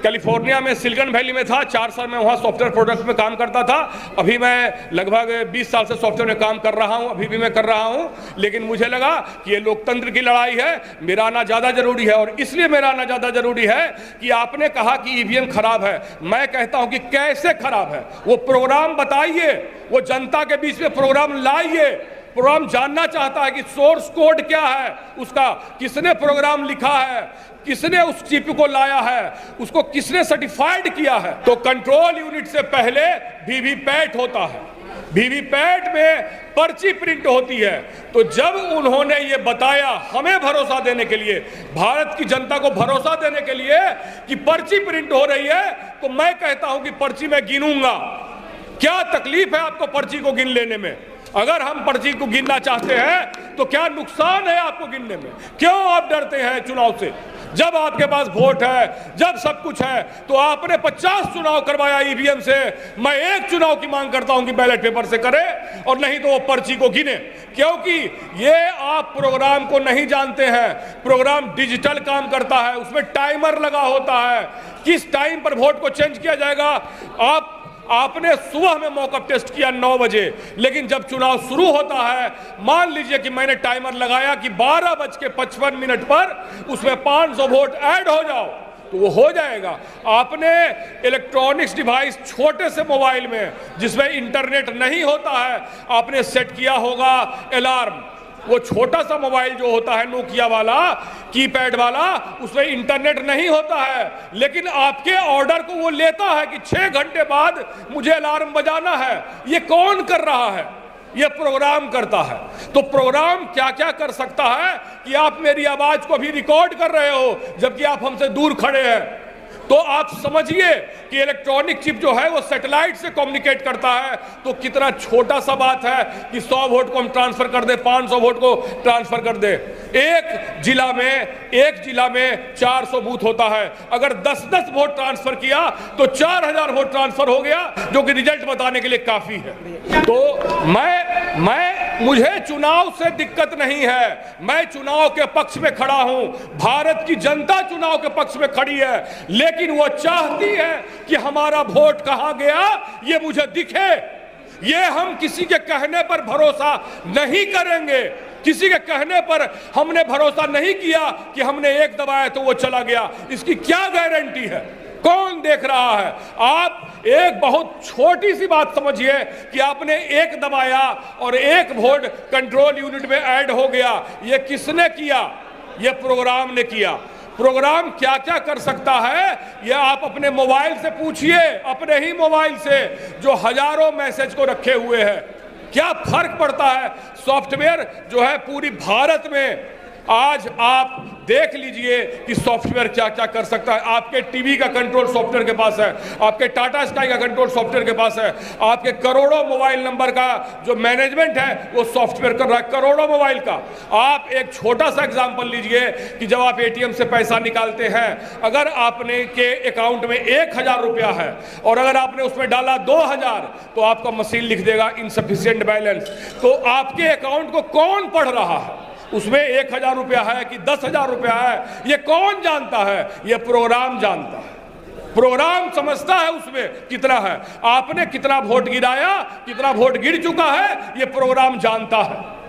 California में silicon valley में था, 4 साल में वहाँ सॉफ्टवेयर प्रोडक्ट में काम करता था। अभी मैं लगभग 20 साल से सॉफ्टवेयर में काम कर रहा हूँ, अभी भी मैं कर रहा हूँ। लेकिन मुझे लगा कि ये लोकतंत्र की लड़ाई है, मेरा आना ज़्यादा जरूरी है। और इसलिए मेरा आना ज़्यादा जरूरी है कि आपने कहा कि ईवीएम खराब है। मैं कहता हूँ कि कैसे खराब है, वो प्रोग्राम बताइए, वो जनता के बीच में प्रोग्राम लाइए। प्रोग्राम जानना चाहता है कि सोर्स कोड क्या है, उसका किसने प्रोग्राम लिखा है, किसने उस चिप को लाया है, उसको किसने सर्टिफाइड किया है। तो कंट्रोल यूनिट से पहले वीवीपैट होता है, वीवीपैट में पर्ची प्रिंट होती है। तो जब उन्होंने ये बताया हमें भरोसा देने के लिए, भारत की जनता को भरोसा देने के लिए कि पर्ची प्रिंट हो रही है, तो मैं कहता हूं कि पर्ची में गिनूंगा। क्या तकलीफ है आपको पर्ची को गिन लेने में? अगर हम पर्ची को गिनना चाहते हैं तो क्या नुकसान है आपको गिनने में? क्यों आप डरते हैं चुनाव से? जब आपके पास वोट है, जब सब कुछ है, तो आपने 50 चुनाव करवाया ईवीएम से। मैं एक चुनाव की मांग करता हूं कि बैलेट पेपर से करे, और नहीं तो वो पर्ची को गिने। क्योंकि ये आप प्रोग्राम को नहीं जानते हैं। प्रोग्राम डिजिटल काम करता है, उसमें टाइमर लगा होता है, किस टाइम पर वोट को चेंज किया जाएगा। आपने सुबह में मॉकअप टेस्ट किया 9 बजे, लेकिन जब चुनाव शुरू होता है, मान लीजिए कि मैंने टाइमर लगाया कि 12:55 पर उसमें 500 वोट ऐड हो जाओ, तो वो हो जाएगा। आपने इलेक्ट्रॉनिक्स डिवाइस छोटे से मोबाइल में जिसमें इंटरनेट नहीं होता है, आपने सेट किया होगा अलार्म। वो छोटा सा मोबाइल जो होता है नोकिया वाला, कीपैड वाला, उसमें इंटरनेट नहीं होता है, लेकिन आपके ऑर्डर को वो लेता है कि 6 घंटे बाद मुझे अलार्म बजाना है। ये कौन कर रहा है? ये प्रोग्राम करता है। तो प्रोग्राम क्या क्या कर सकता है कि आप मेरी आवाज को भी रिकॉर्ड कर रहे हो जबकि आप हमसे दूर खड़े हैं। तो आप समझिए कि इलेक्ट्रॉनिक चिप जो है वो सैटेलाइट से कम्युनिकेट करता है। तो कितना छोटा सा बात है कि 100 वोट को हम ट्रांसफर कर दे, 500 वोट को ट्रांसफर कर दे। एक जिला में 400 बूथ होता है, अगर 10-10 वोट ट्रांसफर किया तो 4000 वोट ट्रांसफर हो गया, जो कि रिजल्ट बताने के लिए काफी है। तो मुझे चुनाव से दिक्कत नहीं है, मैं चुनाव के पक्ष में खड़ा हूं, भारत की जनता चुनाव के पक्ष में खड़ी है, लेकिन वो चाहती है कि हमारा वोट कहां गया ये मुझे दिखे। ये हम किसी के कहने पर भरोसा नहीं करेंगे। किसी के कहने पर हमने भरोसा नहीं किया कि हमने एक दबाया तो वो चला गया, इसकी क्या गारंटी है? कौन देख रहा है? आप एक बहुत छोटी सी बात समझिए कि आपने एक दबाया और एक वोट कंट्रोल यूनिट में ऐड हो गया। ये किसने किया? ये प्रोग्राम ने किया। प्रोग्राम क्या क्या कर सकता है यह आप अपने मोबाइल से पूछिए, अपने ही मोबाइल से जो हजारों मैसेज को रखे हुए हैं। क्या फर्क पड़ता है? सॉफ्टवेयर जो है पूरी भारत में, आज आप देख लीजिए कि सॉफ्टवेयर क्या क्या कर सकता है। आपके टीवी का कंट्रोल सॉफ्टवेयर के पास है, आपके टाटा स्काई का कंट्रोल सॉफ्टवेयर के पास है, आपके करोड़ों मोबाइल नंबर का जो मैनेजमेंट है वो सॉफ्टवेयर कर रहा है, करोड़ों मोबाइल का। आप एक छोटा सा एग्जांपल लीजिए कि जब आप एटीएम से पैसा निकालते हैं, अगर आपने के अकाउंट में 1000 रुपया है और अगर आपने उसमें डाला 2000, तो आपका मशीन लिख देगा इनसफिशिएंट बैलेंस। तो आपके अकाउंट को कौन पढ़ रहा है? उसमें 1000 रुपया है कि 10,000 रुपया है, ये कौन जानता है? ये प्रोग्राम जानता है। प्रोग्राम समझता है उसमें कितना है, आपने कितना वोट गिराया, कितना वोट गिर चुका है, ये प्रोग्राम जानता है।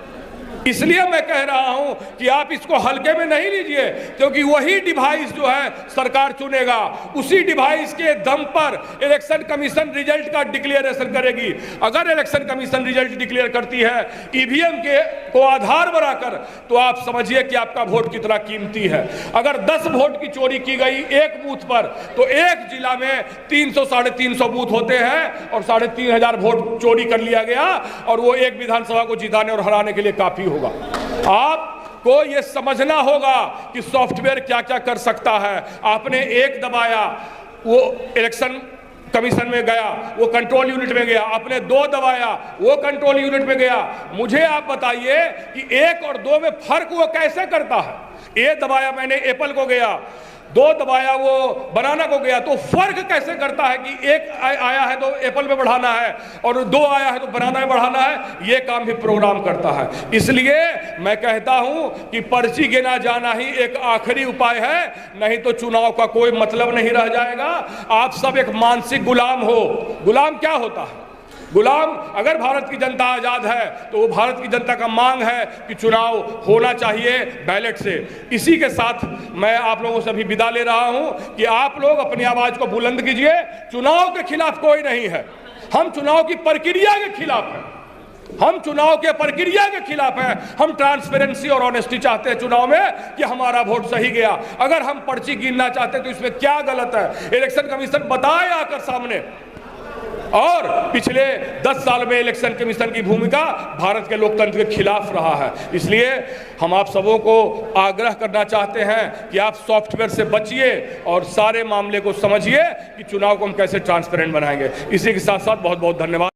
इसलिए मैं कह रहा हूं कि आप इसको हल्के में नहीं लीजिए, क्योंकि वही डिवाइस जो है सरकार चुनेगा, उसी डिवाइस के दम पर इलेक्शन कमीशन रिजल्ट का डिक्लेरेशन करेगी। अगर इलेक्शन कमीशन रिजल्ट डिक्लेयर करती है ईवीएम के को आधार बनाकर, तो आप समझिए कि आपका वोट कितना कीमती है। अगर 10 वोट की चोरी की गई एक बूथ पर, तो एक जिला में 300-350 बूथ होते हैं और 3500 वोट चोरी कर लिया गया, और वो एक विधानसभा को जिताने और हराने के लिए काफी होगा। आपको यह समझना होगा कि सॉफ्टवेयर क्या क्या कर सकता है। आपने एक दबाया, वो इलेक्शन कमीशन में गया, वो कंट्रोल यूनिट में गया। आपने 2 दबाया, वो कंट्रोल यूनिट में गया। मुझे आप बताइए कि 1 और 2 में फर्क वो कैसे करता है? ए दबाया मैंने एप्पल को गया, 2 दबाया वो बनाना को गया, तो फर्क कैसे करता है कि 1 आया है तो एप्पल में बढ़ाना है और 2 आया है तो बनाना में बढ़ाना है, ये काम भी प्रोग्राम करता है। इसलिए मैं कहता हूं कि पर्ची गिना जाना ही एक आखिरी उपाय है, नहीं तो चुनाव का कोई मतलब नहीं रह जाएगा। आप सब एक मानसिक गुलाम हो। गुलाम क्या होता है? गुलाम, अगर भारत की जनता आजाद है तो वो भारत की जनता का मांग है कि चुनाव होना चाहिए बैलेट से। इसी के साथ मैं आप लोगों से अभी विदा ले रहा हूं कि आप लोग अपनी आवाज को बुलंद कीजिए। चुनाव के खिलाफ कोई नहीं है, हम चुनाव की प्रक्रिया के खिलाफ हैं। हम चुनाव के प्रक्रिया के खिलाफ हैं। हम ट्रांसपेरेंसी और ऑनेस्टी चाहते हैं चुनाव में कि हमारा वोट सही गया। अगर हम पर्ची गिनना चाहते हैं तो इसमें क्या गलत है? इलेक्शन कमीशन बताए आकर सामने। और पिछले 10 साल में इलेक्शन कमीशन की भूमिका भारत के लोकतंत्र के खिलाफ रहा है। इसलिए हम आप सबों को आग्रह करना चाहते हैं कि आप सॉफ्टवेयर से बचिए और सारे मामले को समझिए कि चुनाव को हम कैसे ट्रांसपेरेंट बनाएंगे। इसी के साथ साथ बहुत बहुत धन्यवाद।